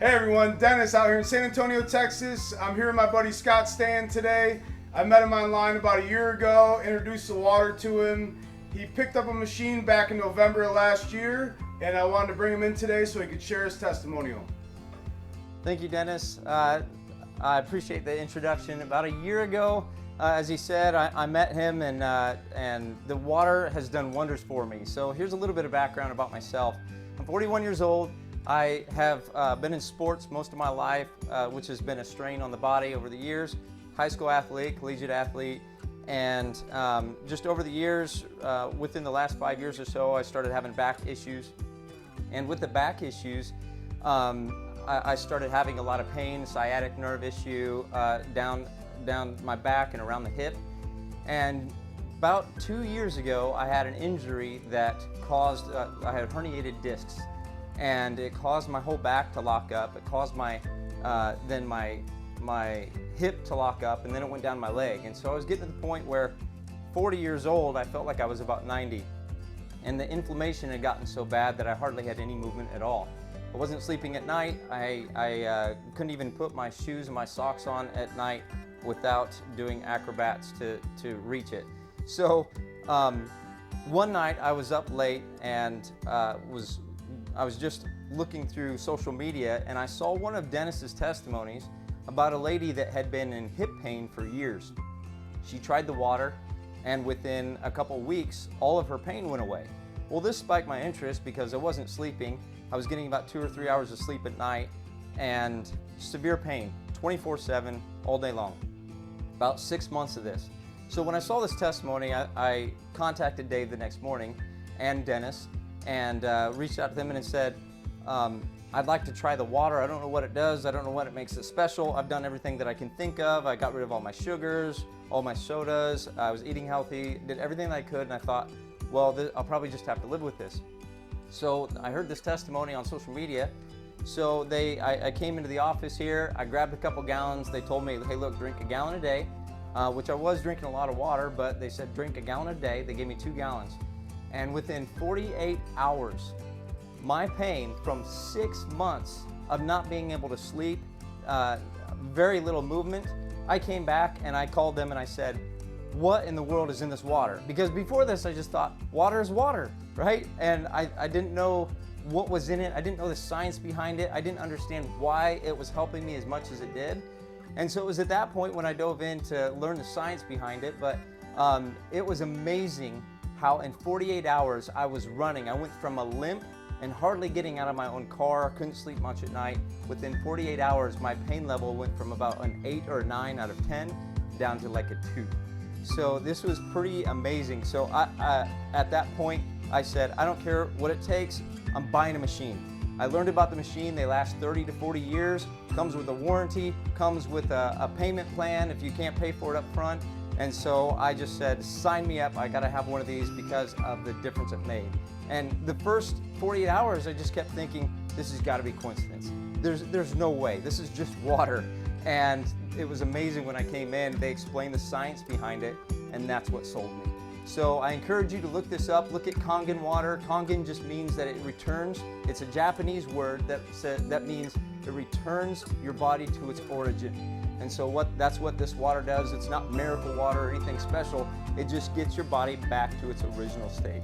Hey everyone, Dennis out here in San Antonio, Texas. I'm here with my buddy Scott Stan today. I met him online about a year ago, introduced the water to him. He picked up a machine back in November of last year, and I wanted to bring him in today so he could share his testimonial. Thank you, Dennis. I appreciate the introduction. About a year ago, as he said, I met him, and the water has done wonders for me. So here's a little bit of background about myself. I'm 41 years old. I have been in sports most of my life, which has been a strain on the body over the years. High school athlete, collegiate athlete, and just over the years, within the last 5 years or so, I started having back issues. And with the back issues, I started having a lot of pain, sciatic nerve issue down my back and around the hip. And about 2 years ago, I had an injury that caused, I had herniated discs. And it caused my whole back to lock up. It caused my hip to lock up, and then it went down my leg. And so I was getting to the point where 40 years old, I felt like I was about 90. And the inflammation had gotten so bad that I hardly had any movement at all. I wasn't sleeping at night. I couldn't even put my shoes and my socks on at night without doing acrobats to reach it. So one night I was up late and I was just looking through social media, and I saw one of Dennis's testimonies about a lady that had been in hip pain for years. She tried the water, and within a couple weeks, all of her pain went away. Well, this spiked my interest because I wasn't sleeping. I was getting about 2 or 3 hours of sleep at night, and severe pain, 24/7, all day long. About 6 months of this. So when I saw this testimony, I contacted Dave the next morning and Dennis, and reached out to them and said, I'd like to try the water. I don't know what it does. I don't know what it makes it special. I've done everything that I can think of. I got rid of all my sugars, all my sodas. I was eating healthy, did everything that I could, and I thought, well, I'll probably just have to live with this. So I heard this testimony on social media. So I came into the office here. I grabbed a couple gallons. They told me, hey, look, drink a gallon a day, which I was drinking a lot of water, but they said drink a gallon a day. They gave me 2 gallons. And within 48 hours, my pain from 6 months of not being able to sleep, very little movement, I came back and I called them and I said, what in the world is in this water? Because before this, I just thought, water is water, right? And I didn't know what was in it. I didn't know the science behind it. I didn't understand why it was helping me as much as it did. And so it was at that point when I dove in to learn the science behind it, but it was amazing how in 48 hours I was running. I went from a limp and hardly getting out of my own car, couldn't sleep much at night. Within 48 hours, my pain level went from about an 8 or a 9 out of 10 down to like a 2. So this was pretty amazing. So at that point, I said, I don't care what it takes, I'm buying a machine. I learned about the machine. They last 30 to 40 years, comes with a warranty, comes with a payment plan if you can't pay for it up front. And so I just said, sign me up, I gotta have one of these because of the difference it made. And the first 48 hours, I just kept thinking, this has gotta be coincidence. There's no way, this is just water. And it was amazing when I came in, they explained the science behind it, and that's what sold me. So I encourage you to look this up, look at Kangen Water. Kangen just means that it returns. It's a Japanese word that means it returns your body to its origin. And so that's what this water does. It's not miracle water or anything special. It just gets your body back to its original state.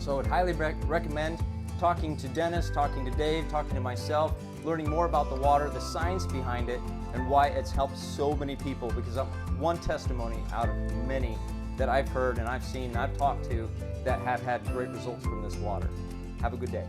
So I would highly recommend talking to Dennis, talking to Dave, talking to myself, learning more about the water, the science behind it, and why it's helped so many people, because I'm one testimony out of many that I've heard and I've seen and I've talked to that have had great results from this water. Have a good day.